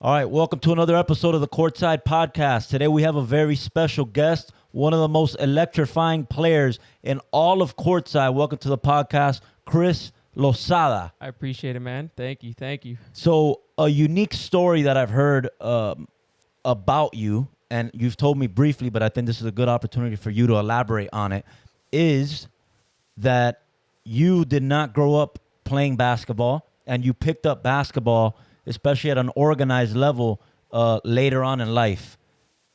All right, welcome to another episode of the Courtside podcast. Today we have a very special guest, one of the most electrifying players in all of Courtside. Welcome to the podcast, Chris Losada. I appreciate it, man. Thank you. Thank you. So, a unique story that I've heard about you, and you've told me briefly, but I think this is a good opportunity for you to elaborate on it, is that you did not grow up playing basketball, and you picked up basketball, especially at an organized level, later on in life.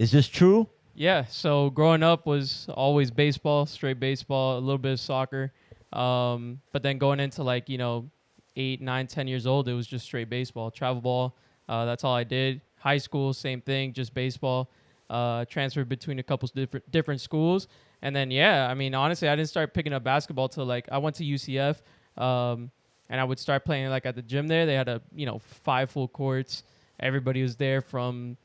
Is this true? Yeah. So growing up was always baseball, straight baseball, a little bit of soccer. But then going into 8, 9, 10 years old, it was just straight baseball, travel ball. That's all I did. High school, same thing, just baseball. Transferred between a couple different schools. And then, honestly, I didn't start picking up basketball till I went to UCF. And I would start playing at the gym there. They had 5 full courts. Everybody was there from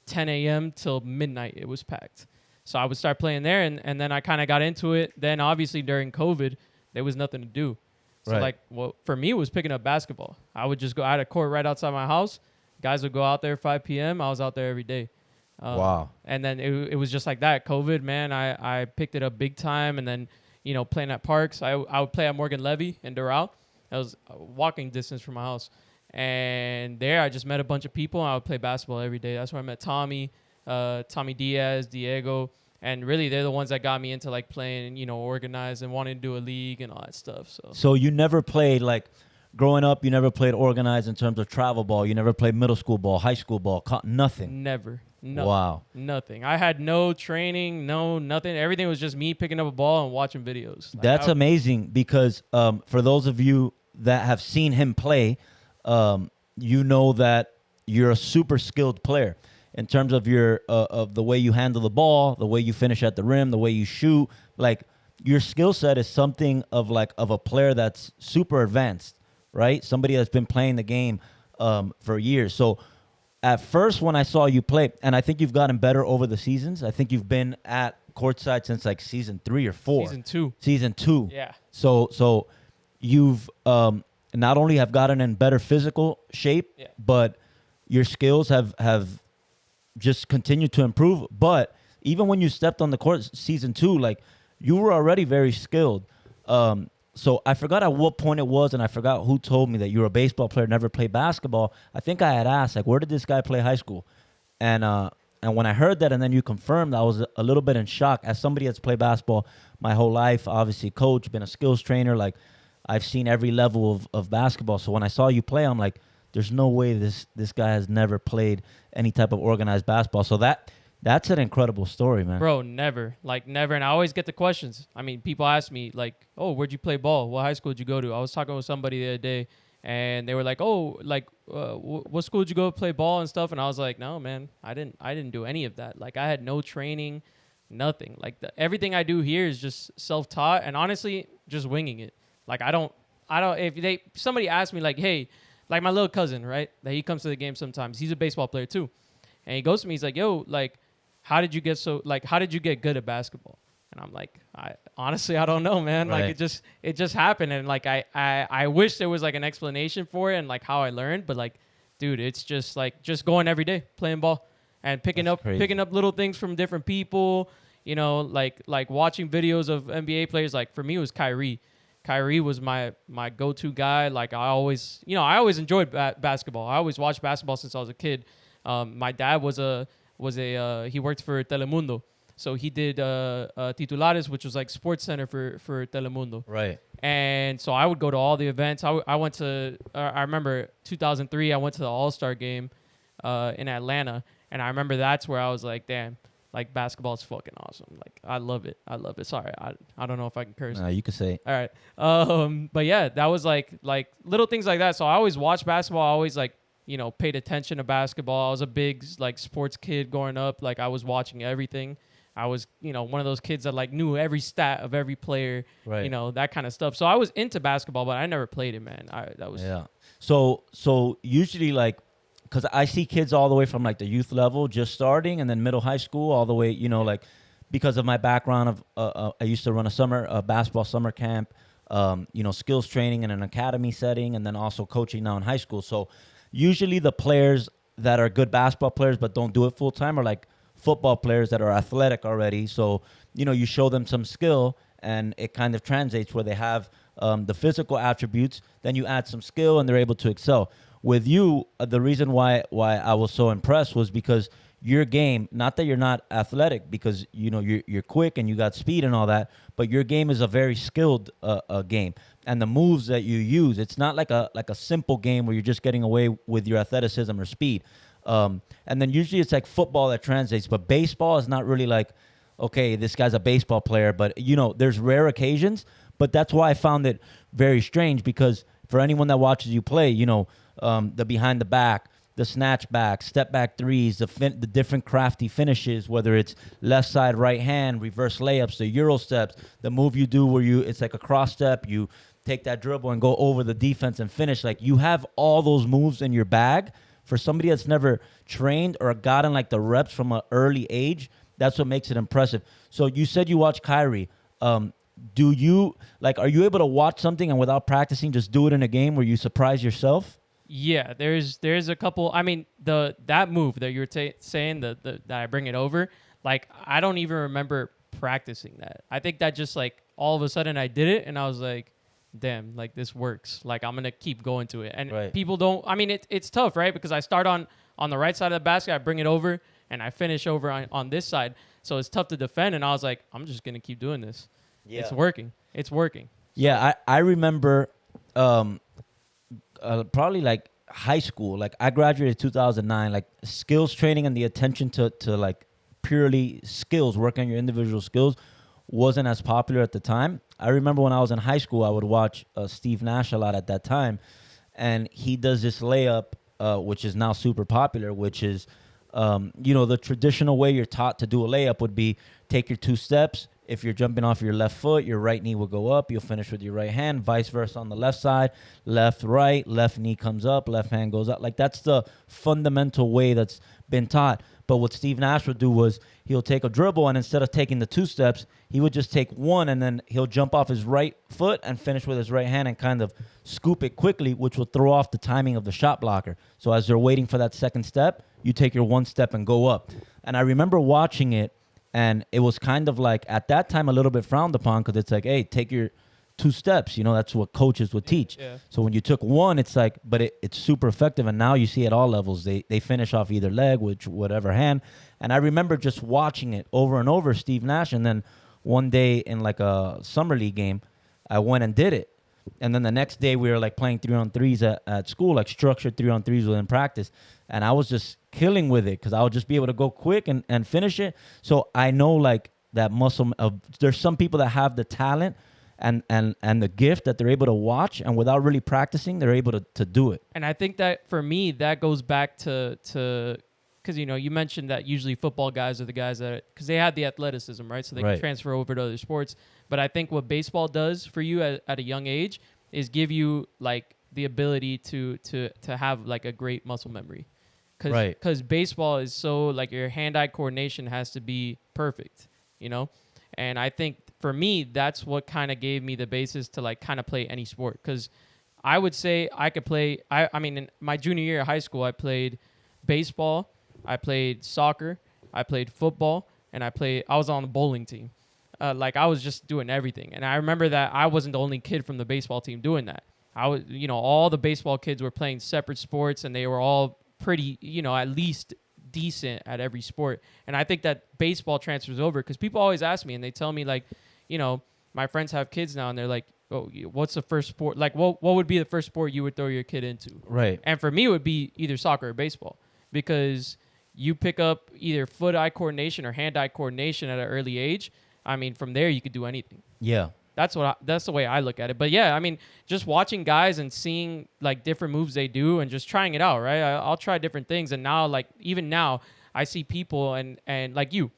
10 a.m. till midnight. It was packed. So I would start playing there, and then I kind of got into it. Then obviously during COVID, there was nothing to do. So Right. for me, it was picking up basketball. I would just go out of court right outside my house. Guys would go out there 5 p.m. I was out there every day. Wow. And then it was just like that. COVID, man, I picked it up big time. And then, playing at parks. I would play at Morgan Levy in Doral. That was a walking distance from my house. And there I just met a bunch of people, and I would play basketball every day. That's where I met Tommy Diaz, Diego. And really, they're the ones that got me into playing, organized and wanting to do a league and all that stuff. So you never played, growing up, you never played organized in terms of travel ball. You never played middle school ball, high school ball, nothing. Never. No. Wow. Nothing. I had no training, nothing. Everything was just me picking up a ball and watching videos. That's amazing because for those of you that have seen him play, you know that you're a super skilled player in terms of your of the way you handle the ball, the way you finish at the rim, the way you shoot. Your skill set is something of a player that's super advanced, right? Somebody that's been playing the game for years. So at first when I saw you play, and I think you've gotten better over the seasons. I think you've been at Courtside since season 3 or 4. Season 2. Yeah. So you've not only have gotten in better physical shape, Yeah. but your skills have just continued to improve. But even when you stepped on the court season 2, you were already very skilled. So I forgot at what point it was, and I forgot who told me that you were a baseball player, never played basketball. I think I had asked, where did this guy play high school? And when I heard that and then you confirmed, I was a little bit in shock. As somebody that's played basketball my whole life, obviously coach, been a skills trainer, I've seen every level of basketball. So when I saw you play, I'm like, there's no way this guy has never played any type of organized basketball. So that's an incredible story, man. Bro, never. Never. And I always get the questions. I mean, people ask me, oh, where'd you play ball? What high school did you go to? I was talking with somebody the other day, and they were like, oh, what school did you go play ball and stuff? And I was like, no, man, I didn't do any of that. I had no training, nothing. Everything I do here is just self-taught and honestly just winging it. If somebody asked me hey, my little cousin, right? That he comes to the game sometimes. He's a baseball player too. And he goes to me, he's like, yo, how did you get good at basketball? And I'm like, I don't know, man. Right. It just happened. And I wish there was an explanation for it and how I learned, but dude, it's just going every day, playing ball and picking up little things from different people, watching videos of NBA players. For me, it was Kyrie. Kyrie was my go-to guy. I always enjoyed basketball. I always watched basketball since I was a kid. My dad he worked for Telemundo. So he did Titulares, which was Sports Center for Telemundo. Right. And so I would go to all the events. I went to, I remember 2003, I went to the All-Star game in Atlanta. And I remember that's where I was like, damn, basketball is fucking awesome. I love it. Sorry, I don't know if I can curse. You could say. All right. But yeah, that was like little things like that. So I always watched basketball. I always paid attention to basketball. I was a big sports kid growing up. I was watching everything. I was, one of those kids that knew every stat of every player, Right. That kind of stuff. So I was into basketball, but I never played it, man. Yeah. So usually because I see kids all the way from the youth level just starting and then middle high school all the way, because of my background of I used to run a basketball summer camp, skills training in an academy setting, and then also coaching now in high school. So usually the players that are good basketball players but don't do it full time, or like football players that are athletic already. So, you show them some skill and it kind of translates where they have the physical attributes. Then you add some skill and they're able to excel. With you, the reason why I was so impressed was because your game, not that you're not athletic, because you're quick and you got speed and all that, but your game is a very skilled game, and the moves that you use, it's not like a simple game where you're just getting away with your athleticism or speed. And then usually it's like football that translates, but baseball is not really like, okay, this guy's a baseball player, but there's rare occasions. But that's why I found it very strange, because for anyone that watches you play, the behind the back, the snatch back, step back threes, the different crafty finishes, whether it's left side, right hand, reverse layups, the Euro steps, the move you do where it's like a cross step, you take that dribble and go over the defense and finish. Like, you have all those moves in your bag. For somebody that's never trained or gotten like the reps from an early age, that's what makes it impressive. So you said you watch Kyrie. Are you able to watch something and without practicing just do it in a game where you surprise yourself? Yeah, there's a couple. I mean, that move that you were saying that I bring it over, like, I don't even remember practicing that. I think that just like all of a sudden I did it and I was like, damn, like, this works. Like, I'm gonna keep going to it. And right. People don't. I mean, it's tough, right? Because I start on the right side of the basket, I bring it over, and I finish over on this side. So it's tough to defend. And I was like, I'm just gonna keep doing this. Yeah. It's working. It's working. Yeah, I remember probably like high school. Like, I graduated 2009. Like, skills training and the attention to like purely skills, working on your individual skills, wasn't as popular at the time. I remember when I was in high school, I would watch Steve Nash a lot at that time, and he does this layup, which is now super popular, which is, the traditional way you're taught to do a layup would be take your 2 steps. If you're jumping off your left foot, your right knee will go up. You'll finish with your right hand, vice versa on the left side. Left, right, left knee comes up, left hand goes up. Like, that's the fundamental way that's been taught. But what Steve Nash would do was he'll take a dribble, and instead of taking the 2 steps, he would just take one, and then he'll jump off his right foot and finish with his right hand and kind of scoop it quickly, which will throw off the timing of the shot blocker. So as they're waiting for that second step, you take your 1 step and go up. And I remember watching it, and it was kind of like, at that time, a little bit frowned upon, because it's like, hey, take your 2 steps. That's what coaches would teach. Yeah. So when you took 1, it's like, but it's super effective. And now you see at all levels, they finish off either leg, whatever hand. And I remember just watching it over and over, Steve Nash. And then one day in like a summer league game, I went and did it. And then the next day we were like playing 3-on-3s at school, like structured 3-on-3s within practice. And I was just killing with it, because I would just be able to go quick and finish it. So I know like that muscle of, there's some people that have the talent and the gift that they're able to watch, and without really practicing, they're able to do it. And I think that for me, that goes back to because you mentioned that usually football guys are the guys that, because they have the athleticism, right? So they can transfer over to other sports. But I think what baseball does for you at a young age is give you like the ability to have like a great muscle memory. Because baseball is so, like, your hand-eye coordination has to be perfect, And I think for me, that's what kind of gave me the basis to like kind of play any sport. Because I would say I could play. I mean, in my junior year of high school, I played baseball, I played soccer, I played football, and I was on the bowling team. Like, I was just doing everything. And I remember that I wasn't the only kid from the baseball team doing that. I was, all the baseball kids were playing separate sports, and they were all pretty, at least decent at every sport. And I think that baseball transfers over, because people always ask me, and they tell me like, my friends have kids now, and they're like, oh, what's the first sport? Like, what would be the first sport you would throw your kid into? Right. And for me, it would be either soccer or baseball, because you pick up either foot-eye coordination or hand-eye coordination at an early age. I mean, from there, you could do anything. Yeah. That's the way I look at it. But yeah, I mean, just watching guys and seeing like different moves they do and just trying it out, right? I'll try different things. And now, like, even now, I see people and like you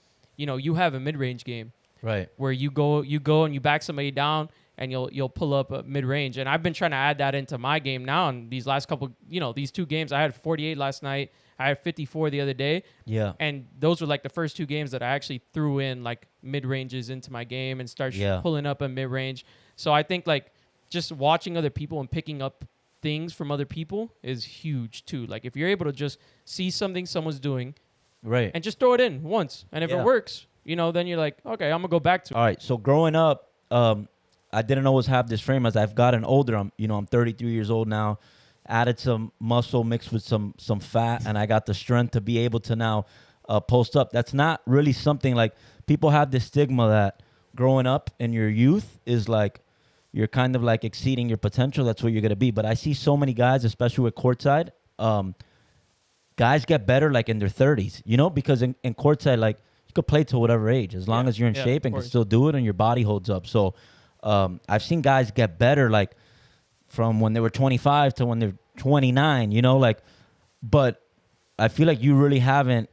have a mid-range game. Right. Where you go and you back somebody down and you'll pull up a mid-range. And I've been trying to add that into my game now. And these last couple, these 2 games, I had 48 last night. I had 54 the other day. Yeah. And those were like the first 2 games that I actually threw in like mid-ranges into my game and start pulling up a mid-range. So I think like just watching other people and picking up things from other people is huge too. Like if you're able to just see something someone's doing Right. and just throw it in once, and if Yeah. it works, then you're like, okay, I'm gonna go back to it. All right. So growing up, I didn't always have this frame. As I've gotten older, I'm 33 years old now. Added some muscle mixed with some fat, and I got the strength to be able to now post up. That's not really something like people have this stigma that growing up in your youth is like you're kind of like exceeding your potential. That's what you're gonna be. But I see so many guys, especially with Courtside, guys get better like in their 30s. Because in Courtside, like you could play to whatever age as long as you're in shape and can still do it and your body holds up. So I've seen guys get better like from when they were 25 to when they're 29. But I feel like you really haven't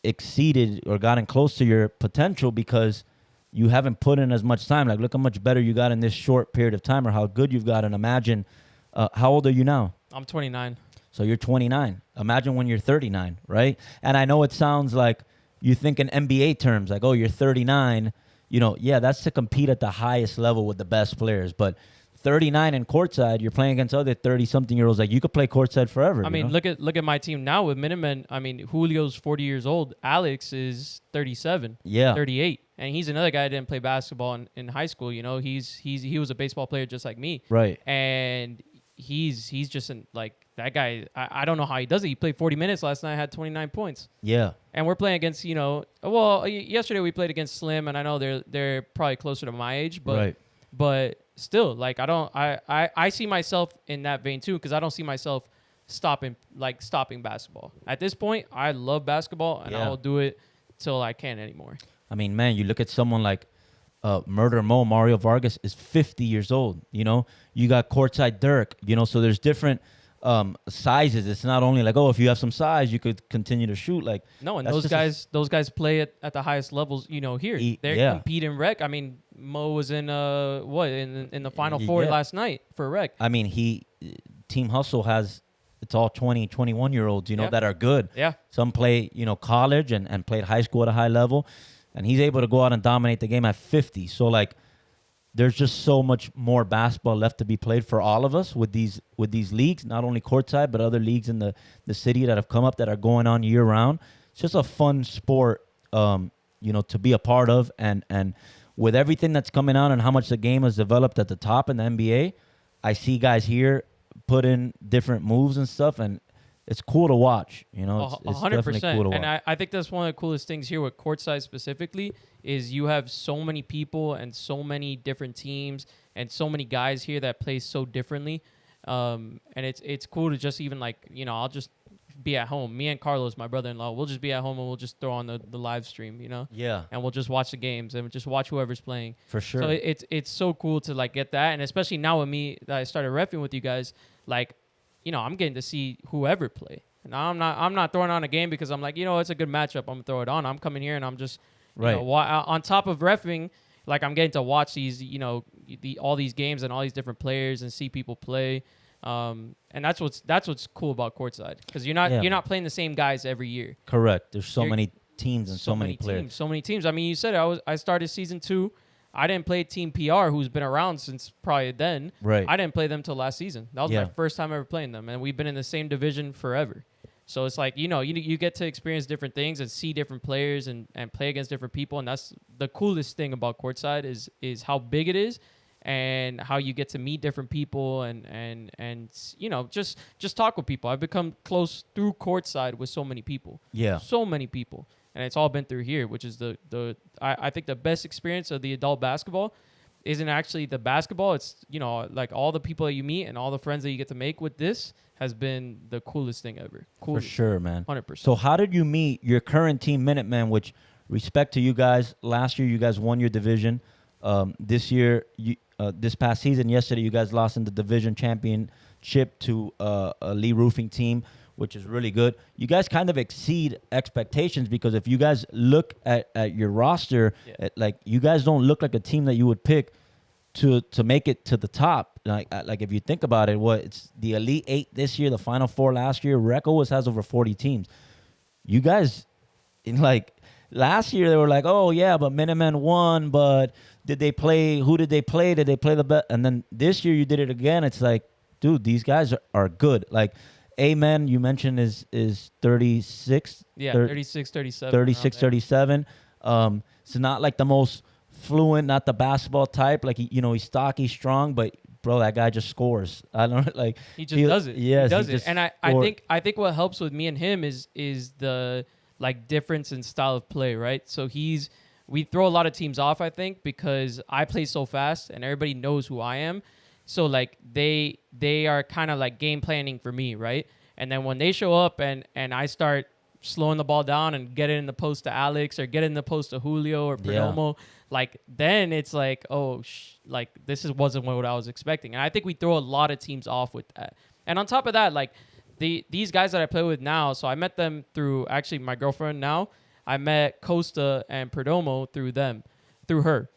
exceeded or gotten close to your potential because you haven't put in as much time. Like, look how much better you got in this short period of time or how good you've gotten. Imagine, how old are you now? I'm 29. So you're 29. Imagine when you're 39, right? And I know it sounds like you think in NBA terms, like, oh, you're 39. Yeah, that's to compete at the highest level with the best players. But 39 in Courtside, you're playing against other 30-something-year-olds. Like, you could play Courtside forever. I mean, look at my team now with Minutemen. I mean, Julio's 40 years old. Alex is 37, 38. And he's another guy that didn't play basketball in high school. He was a baseball player just like me. Right. And he's just like that guy. I don't know how he does it. He played 40 minutes last night, had 29 points. Yeah. And we're playing against, yesterday we played against Slim, and I know they're probably closer to my age, but Right. but still, like I see myself in that vein too, because I don't see myself stopping basketball. At this point, I love basketball, and I'll do it till I can't anymore. I mean, man, you look at someone like Murder Mo, Mario Vargas is 50 years old. You got Courtside Dirk, so there's different sizes. It's not only like, oh, if you have some size, you could continue to shoot. Like, no, and those guys play at the highest levels. Here they're competing rec. I mean, Mo was in in the Final Four last night for rec. I mean, Team Hustle has. It's all 20, 21-year-olds, that are good. Yeah. Some play, college and played high school at a high level. And he's able to go out and dominate the game at 50. So, like, there's just so much more basketball left to be played for all of us with these leagues, not only Courtside, but other leagues in the city that have come up that are going on year-round. It's just a fun sport, to be a part of. And with everything that's coming out and how much the game has developed at the top in the NBA, I see guys here put in different moves and stuff, and it's cool to watch. It's 100%. definitely cool to watch. And I think that's one of the coolest things here with Courtside specifically is you have so many people and so many different teams and so many guys here that play so differently. And it's cool to just even I'll just be at home. Me and Carlos, my brother-in-law, we'll just be at home and we'll just throw on the live stream, Yeah. And we'll just watch the games and just watch whoever's playing. For sure. So it's so cool to get that, and especially now with me that I started reffing with you guys, I'm getting to see whoever play. And I'm not throwing on a game because I'm like, it's a good matchup. I'm gonna throw it on. I'm coming here and I'm just on top of reffing, I'm getting to watch these all these games and all these different players and see people play. And that's what's cool about Courtside, because you're not playing the same guys every year. Correct. There's so many teams and so many players. So many teams. I mean, you said it. I started season 2. I didn't play Team PR, who's been around since probably then. Right. I didn't play them till last season. That was my first time ever playing them, and we've been in the same division forever. So it's like, you get to experience different things and see different players and play against different people, and that's the coolest thing about Courtside is how big it is and how you get to meet different people and just talk with people. I've become close through Courtside with so many people. Yeah. So many people. And it's all been through here, which is I think the best experience of the adult basketball isn't actually the basketball. It's, all the people that you meet and all the friends that you get to make with this has been the coolest thing ever. For sure, man. 100%. So how did you meet your current team, Minutemen, which, respect to you guys, last year you guys won your division. This year, this past season, yesterday, you guys lost in the division championship to a Lee Roofing team, which is really good. You guys kind of exceed expectations, because if you guys look at your roster, you guys don't look like a team that you would pick to make it to the top. Like if you think about it, it's the Elite 8 this year, the Final Four last year. Rec always has over 40 teams. You guys, last year they were like, oh yeah, but Minutemen won, but did they play? Who did they play? Did they play the best? And then this year you did it again. It's like, dude, these guys are good. Like, Amen, you mentioned is 36. Yeah, thir- 36, 37. 36, 37. It's not like the most fluent, not the basketball type. Like, he's stocky, strong, but bro, that guy just scores. I don't like. He just does it. Yes, he does it. just And I think what helps with me and him is the like difference in style of play, right? So we throw a lot of teams off, I think, because I play so fast and everybody knows who I am. So like they are kind of like game planning for me, right? And then when they show up and I start slowing the ball down and get it in the post to Alex or get it in the post to Julio or Perdomo, like then it's like, oh, like this wasn't what I was expecting. And I think we throw a lot of teams off with that. And on top of that, like these guys that I play with now, so I met them through actually my girlfriend now. I met Costa and Perdomo through her.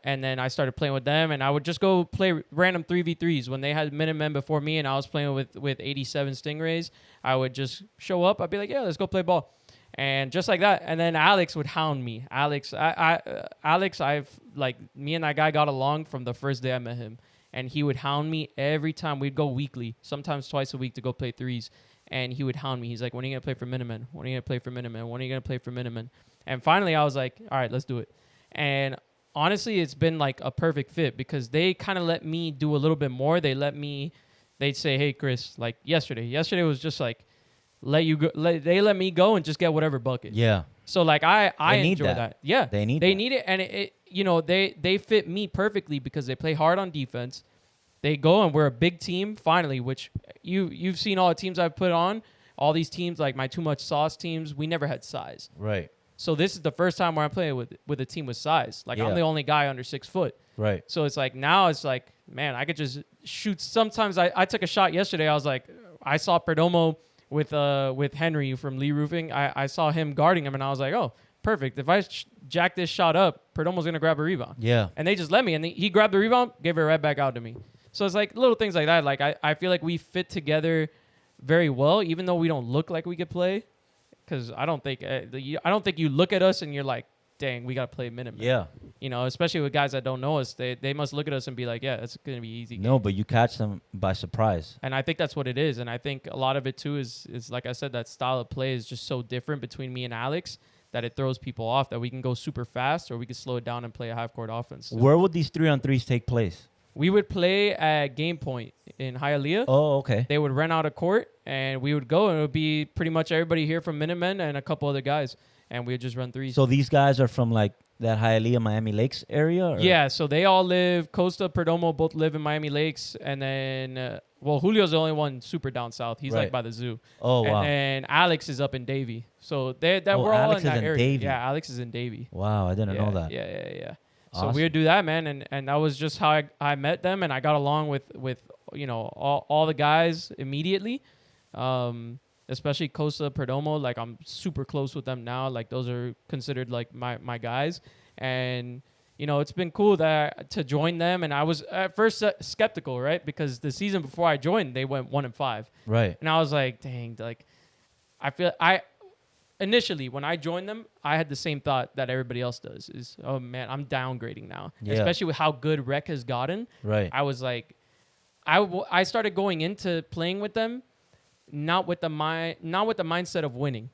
And then I started playing with them, and I would just go play random 3v3s. When they had Minutemen before me and I was playing with 87 Stingrays, I would just show up. I'd be like, yeah, let's go play ball. And just like that. And then Alex would hound me. Alex, I've like, me and that guy got along from the first day I met him. And he would hound me every time. We'd go weekly, sometimes twice a week to go play threes. And he would hound me. He's like, when are you going to play for Minutemen? When are you going to play for Minutemen? When are you going to play for Minutemen? And finally, I was like, all right, let's do it. And honestly, it's been like a perfect fit because they kind of let me do a little bit more. They'd say, hey, Chris, like yesterday was just like, they let me go and just get whatever bucket. Yeah. So like I enjoy that. Yeah. They need it. And it they fit me perfectly because they play hard on defense. They go and we're a big team finally, which you've seen all the teams I've put on. All these teams, like my Too Much Sauce teams, we never had size. Right. So this is the first time where I'm playing with a team with size. Like I'm the only guy under 6 foot. Right. So it's like now it's like, man, I could just shoot. Sometimes I took a shot yesterday. I was like, I saw Perdomo with Henry from Lee Roofing. I saw him guarding him, and I was like, oh, perfect. If I jack this shot up, Perdomo's gonna grab a rebound. Yeah. And they just let me, and he grabbed the rebound, gave it right back out to me. So it's like little things like that. Like I feel like we fit together very well, even though we don't look like we could play. Because I don't think you look at us and you're like, dang, we got to play Minutemen. Yeah. Especially with guys that don't know us, they must look at us and be like, yeah, it's going to be easy. No, but you catch them by surprise. And I think that's what it is. And I think a lot of it, too, is like I said, that style of play is just so different between me and Alex that it throws people off, that we can go super fast or we can slow it down and play a half-court offense. So where would these 3-on-3s take place? We would play at Game Point in Hialeah. Oh, okay. They would rent out a court, and we would go, and it would be pretty much everybody here from Minutemen and a couple other guys, and we would just run threes. So these guys are from, like, that Hialeah, Miami Lakes area? Or? Yeah, so they all live, Costa, Perdomo both live in Miami Lakes, and then, Julio's the only one super down south. He's, like, by the zoo. Oh, wow. And Alex is up in Davie. So we're all Alex in that area. Davie. Yeah, Alex is in Davie. Wow, I didn't know that. Yeah. Awesome. So we would do that, man, and that was just how I met them, and I got along with all the guys immediately, especially Costa, Perdomo. Like I'm super close with them now. Like those are considered like my guys, and it's been cool to join them. And I was at first skeptical, right, because the season before I joined, they went 1-5, right, and I was like, dang, like initially, when I joined them, I had the same thought that everybody else does is, oh, man, I'm downgrading now, especially with how good Rec has gotten. Right. I was like, I started going into playing with them not with the mindset of winning.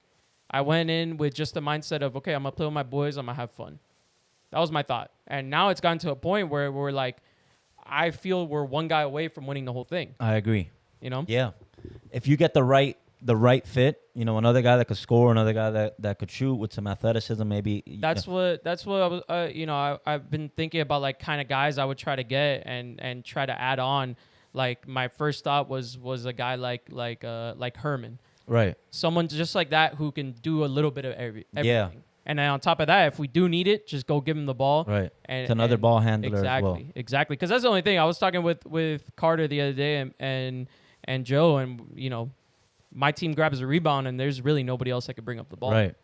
I went in with just the mindset of, okay, I'm going to play with my boys. I'm going to have fun. That was my thought. And now it's gotten to a point where we're like, I feel we're one guy away from winning the whole thing. I agree. Yeah. If you get the right fit, another guy that could score, another guy that could shoot with some athleticism, maybe. That's what I was. I've been thinking about like kind of guys I would try to get and try to add on. Like my first thought was a guy like Herman, right? Someone just like that who can do a little bit of everything. Yeah. And then on top of that, if we do need it, just go give him the ball. Right. And it's another ball handler as well. Exactly. Because that's the only thing. I was talking with Carter the other day and Joe, and my team grabs a rebound, and there's really nobody else that could bring up the ball. Right.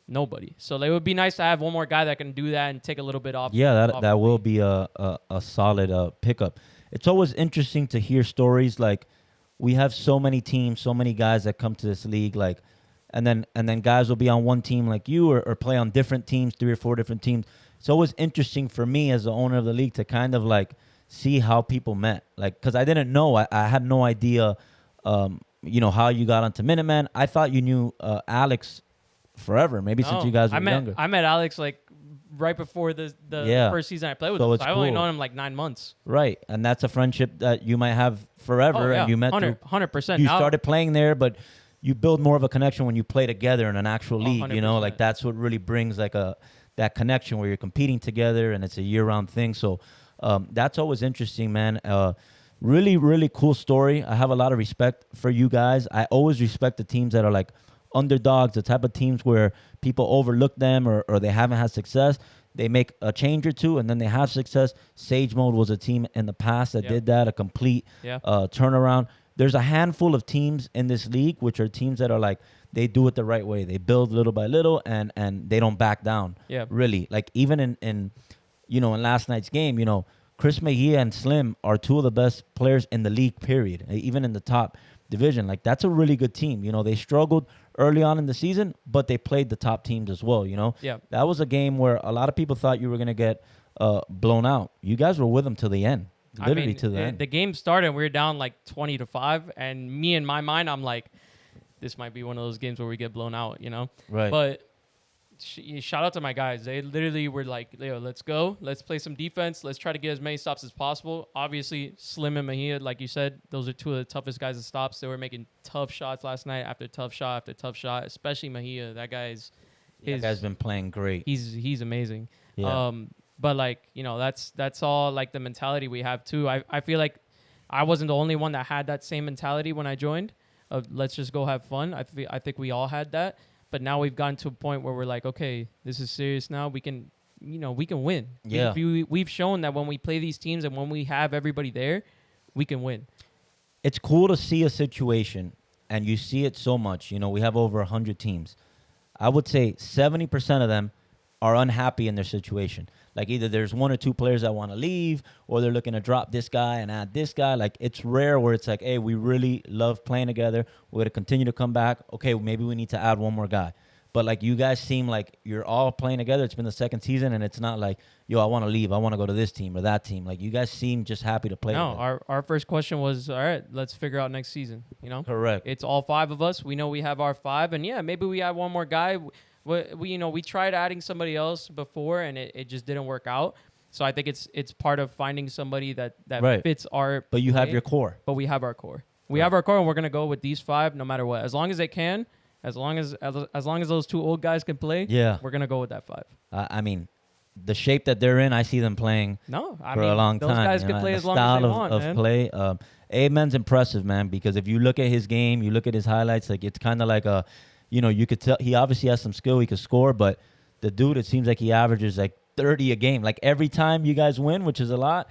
Nobody. So it would be nice to have one more guy that can do that and take a little bit off. Yeah, that will be a solid pickup. It's always interesting to hear stories like we have so many teams, so many guys that come to this league, like, and then guys will be on one team like you or play on different teams, 3 or 4 different teams. It's always interesting for me as the owner of the league to kind of like see how people met. Like, because I didn't know. I had no idea, how you got onto Minutemen. I thought you knew Alex forever, maybe since you guys were younger. I met Alex like right before the first season I played with So him. it's So I only cool. known him like 9 months. Right. And that's a friendship that you might have forever. And you met 100%. You started playing there, but you build more of a connection when you play together in an actual league, 100%. like that's what really brings like that connection where you're competing together and it's a year-round thing. So that's always interesting, man. Really, really cool story. I have a lot of respect for you guys. I always respect the teams that are like underdogs, the type of teams where people overlook them or they haven't had success. They make a change or two, and then they have success. Sage Mode was a team in the past that did that, a complete turnaround. There's a handful of teams in this league, which are teams that are like, they do it the right way. They build little by little, and they don't back down. Yeah, really. Like even in last night's game, Chris Mejia and Slim are two of the best players in the league, period. Even in the top division. Like that's a really good team. They struggled early on in the season, but they played the top teams as well. Yeah, that was a game where a lot of people thought you were gonna get blown out. You guys were with them till the end. Literally to the end. The game started, we were down like 20-5, and me in my mind, I'm like, this might be one of those games where we get blown out, Right. But shout out to my guys. They literally were like, Leo, let's go. Let's play some defense. Let's try to get as many stops as possible. Obviously, Slim and Mejia, like you said, those are two of the toughest guys at stops. They were making tough shots last night after tough shot after tough shot, especially Mejia. That guy's been playing great. He's amazing. Yeah. But that's all like the mentality we have too. I feel like I wasn't the only one that had that same mentality when I joined of let's just go have fun. I think we all had that. But now we've gotten to a point where we're like, okay, this is serious now. We can win. Yeah. We've shown that when we play these teams and when we have everybody there, we can win. It's cool to see a situation, and you see it so much. We have over 100 teams. I would say 70% of them are unhappy in their situation. Like either there's one or two players that want to leave, or they're looking to drop this guy and add this guy. Like it's rare where it's like, hey, we really love playing together. We're going to continue to come back. Okay, maybe we need to add one more guy. But like you guys seem like you're all playing together. It's been the second season, and it's not like, yo, I want to leave. I want to go to this team or that team. Like you guys seem just happy to play. No, our first question was, all right, let's figure out next season. Correct. It's all 5 of us. We know we have our 5, and yeah, maybe we add one more guy. We tried adding somebody else before, and it just didn't work out. So I think it's part of finding somebody that right. fits our. But you have your core. But we have our core. We have our core, and we're gonna go with these 5 no matter what. As long as they can, as long as those 2 old guys can play. Yeah, we're gonna go with that 5. I mean, the shape that they're in, I see them playing. For a long time. Those guys can play as long as they want. Style of play. Amen's impressive, man. Because if you look at his game, you look at his highlights, like it's kind of like a. You could tell he obviously has some skill. He could score, but the dude, it seems like he averages like 30 a game. Like every time you guys win, which is a lot,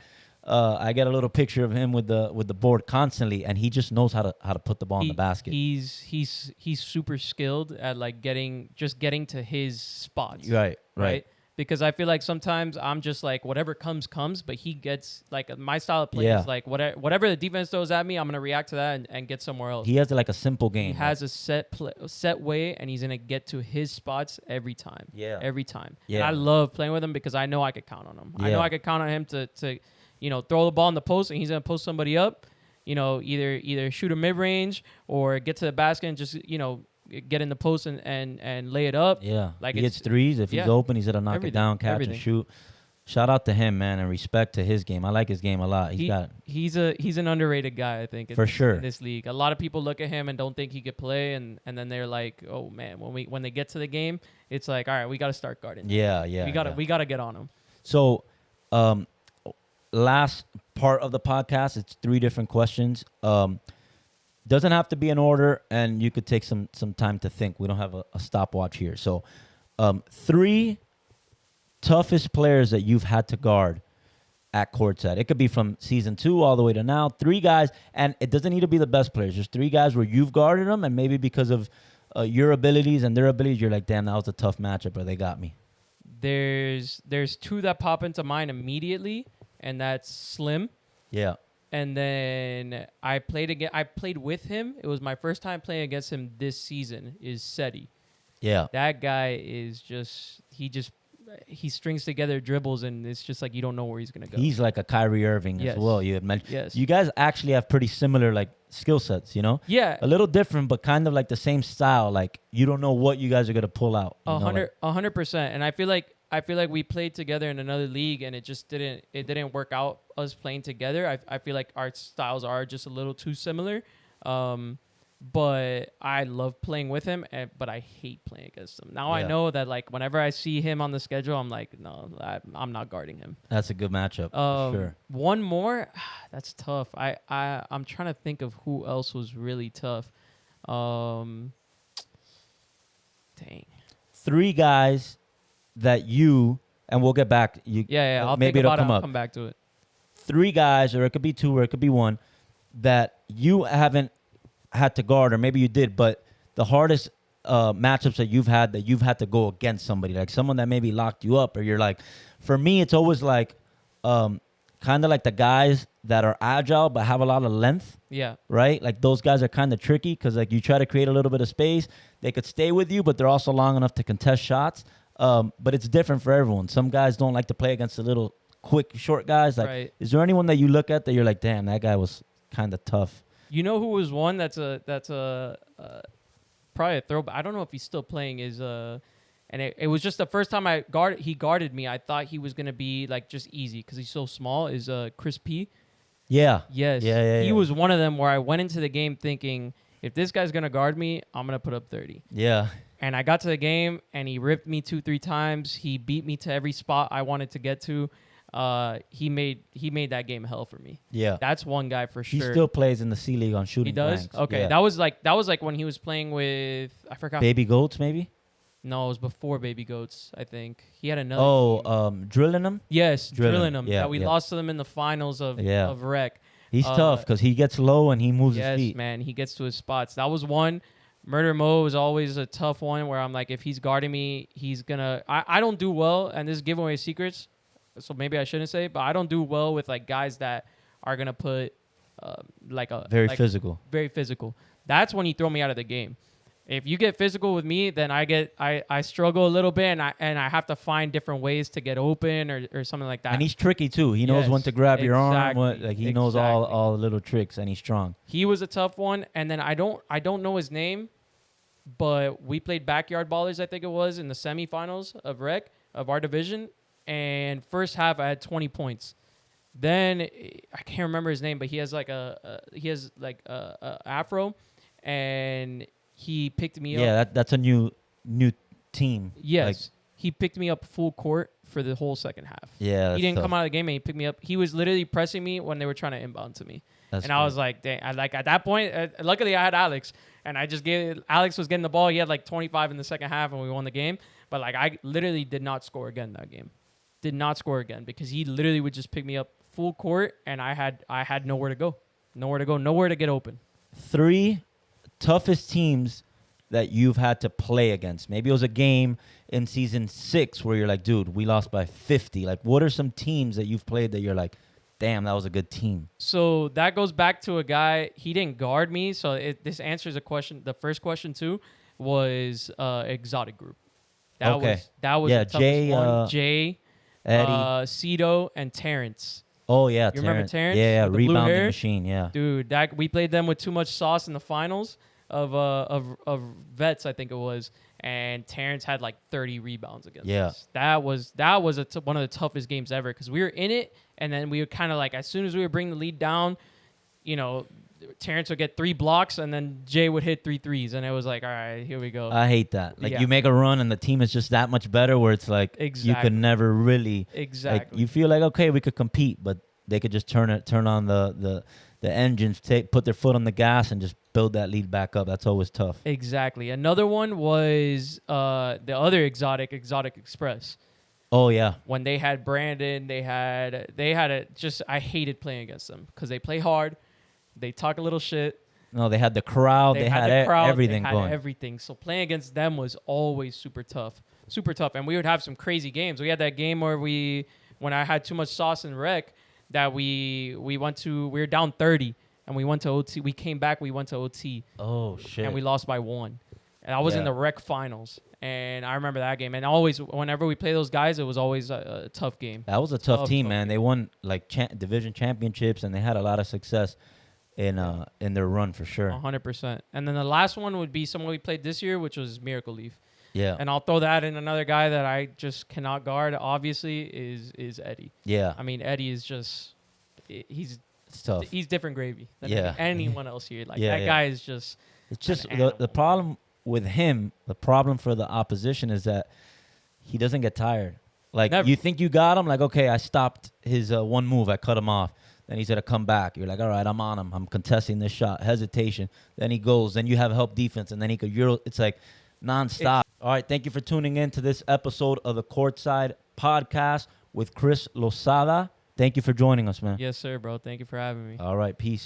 I get a little picture of him with the board constantly, and he just knows how to put the ball in the basket. He's super skilled at like getting to his spots. Right. Because I feel like sometimes I'm just like whatever comes, but he gets like my style of play is like whatever the defense throws at me, I'm gonna react to that and get somewhere else. He has like a simple game. He has a set way, and he's gonna get to his spots every time. Yeah, every time. Yeah, and I love playing with him because I know I could count on him. Yeah. I know I could count on him to throw the ball in the post, and he's gonna post somebody up. Either shoot a mid range or get to the basket and just get in the post and lay it up. Yeah, like he hits threes. If he's open, he's gonna knock it down, catch and shoot. Shout out to him, man, and respect to his game. I like his game a lot. He's an underrated guy, I think, for sure, in this league. A lot of people look at him and don't think he could play, and then they're like, oh man, when they get to the game, it's like, all right, we got to start guarding. Yeah. We gotta get on him. So, last part of the podcast, it's 3 different questions. Doesn't have to be in order, and you could take some time to think. We don't have a stopwatch here. So 3 toughest players that you've had to guard at Courtside. It could be from season 2 all the way to now. 3 guys, and it doesn't need to be the best players. Just 3 guys where you've guarded them, and maybe because of your abilities and their abilities, you're like, damn, that was a tough matchup, or they got me. There's 2 that pop into mind immediately, and that's Slim. Yeah. And then I played with him. It was my first time playing against him this season. Is Seti. Yeah. That guy is he strings together dribbles, and it's just like you don't know where he's gonna go. He's like a Kyrie Irving Yes. as well. You had mentioned. Yes. You guys actually have pretty similar like skill sets, you know? Yeah. A little different, but kind of like the same style. Like you don't know what you guys are gonna pull out. You know, like- 100%. And I feel like we played together in another league, and it just didn't work out us playing together. I feel like our styles are just a little too similar. But I love playing with him, but I hate playing against him. Now I Yeah. know that like whenever I see him on the schedule, I'm like, no, I'm not guarding him. That's a good matchup for sure. One more, that's tough. I'm trying to think of who else was really tough. Dang. 3 guys that you and we'll get back. Yeah. I'll maybe think about it'll come it. I'll up. come back to it. 3 guys, or it could be 2, or it could be 1, that you haven't had to guard, or maybe you did, but the hardest matchups that you've had to go against somebody, like someone that maybe locked you up, or you're like, for me, it's always like kind of like the guys that are agile but have a lot of length. Yeah. Right? Like those guys are kind of tricky because like you try to create a little bit of space. They could stay with you, but they're also long enough to contest shots. But it's different for everyone. Some guys don't like to play against the little quick, short guys. Like, Right. Is there anyone that you look at that you're like, damn, that guy was kind of tough? You know who was one that's probably a throwback. I don't know if he's still playing. And it was just the first time he guarded me. I thought he was gonna be like just easy because he's so small. Is Chris P. Yeah. Yes. Yeah. He was one of them where I went into the game thinking, if this guy's gonna guard me, I'm gonna put up 30. Yeah. And I got to the game and he ripped me 2-3 times. He beat me to every spot I wanted to get to. He made that game hell for me. Yeah. That's one guy for sure. He still plays in the C League on shooting. He does? blanks. Okay. Yeah. That was like when he was playing with, I forgot. Baby Goats, maybe? No, it was before Baby Goats, I think. He had another team. Drilling them? Yes, Drilling. drilling them. Yeah, That we yeah. lost to them in the finals of Rec. He's tough because he gets low and he moves his Yes, feet. man. He gets to his spots. That was one. Murder Mo was always a tough one where I'm like, if he's guarding me, he's going to... I don't do well, and this is giving away secrets, so maybe I shouldn't say it, but I don't do well with like guys that are going to put Very physical. Very physical. That's when you throw me out of the game. If you get physical with me, then I struggle a little bit, and I have to find different ways to get open or something like that. And he's tricky too. He knows Yes, when to grab your arm. exactly, He knows exactly. all the little tricks, and he's strong. He was a tough one, and then I don't know his name, but we played Backyard Ballers, I think it was, in the semifinals of Rec of our division, and first half I had 20 points. Then I can't remember his name, but he has like a afro, and he picked me up. Yeah, that's a new team. Yes, he picked me up full court for the whole second half. Yeah, He didn't tough. come out of the game, and he picked me up. He was literally pressing me when they were trying to inbound to me. That's And I was like, dang. At that point, luckily I had Alex, and I just Alex was getting the ball. He had like 25 in the second half, and we won the game. But like I literally did not score again that game. Did not score again because he literally would just pick me up full court, and I had nowhere to go, nowhere to get open. 3 toughest teams that you've had to play against. Maybe it was a game in season 6 where you're like, dude, we lost by 50. Like, what are some teams that you've played that you're like, damn, that was a good team? So that goes back to a guy. He didn't guard me, so this answers a question. The first question too was exotic group. That was Yeah, the toughest Jay, one. Jay, Eddie. Cito, and Terrence. Oh yeah, You remember Terrence Yeah, with the blue rebounding hair? machine. Yeah, Dude, that we played them with too much sauce in the finals of vets, I think it was, and Terrence had like 30 rebounds against us. That was one of the toughest games ever because we were in it, and then we were kind of like as soon as we would bring the lead down, you know, Terrence would get 3 blocks, and then Jay would hit 3 threes, and it was like, all right, here we go. I hate that. Like Yeah. you make a run and the team is just that much better, where it's like you Exactly. could never really Exactly. Like, you feel like okay, we could compete, but they could just turn on the engines, put their foot on the gas, and just build that lead back up. That's always tough. Exactly. Another one was the other Exotic Express. Oh yeah, When they had Brandon, they had I hated playing against them because they play hard, they talk a little shit. no, they had the crowd. They had the crowd, everything they had going. everything. So playing against them was always super tough, and we would have some crazy games. We had that game where when I had too much sauce in rec, that we were down 30 and we went to OT. We came back, we went to OT. Oh shit. And we lost by 1. And I was in Yeah. the rec finals. And I remember that game. And always, whenever we play those guys, it was always a tough game. That was a tough team, man. game. They won like division championships, and they had a lot of success in their run for sure. 100%. And then the last one would be someone we played this year, which was Miracle Leaf. Yeah, And I'll throw that in another guy that I just cannot guard, obviously, is Eddie. yeah, I mean, Eddie is just, he's it's tough. he's different gravy than Yeah. anyone else here. Like, Yeah, that yeah. guy is just, It's just an the animal. problem with him. The problem for the opposition is that he doesn't get tired. Like Never. you think you got him. Like okay, I stopped his one move. I cut him off. Then he's gonna come back. You're like, all right, I'm on him. I'm contesting this shot. Hesitation. Then he goes. Then you have help defense, and then he could Euro. It's like nonstop. All right, thank you for tuning in to this episode of the Courtside podcast with Chris Losada. Thank you for joining us, man. yes, sir, bro. Thank you for having me. All right, peace.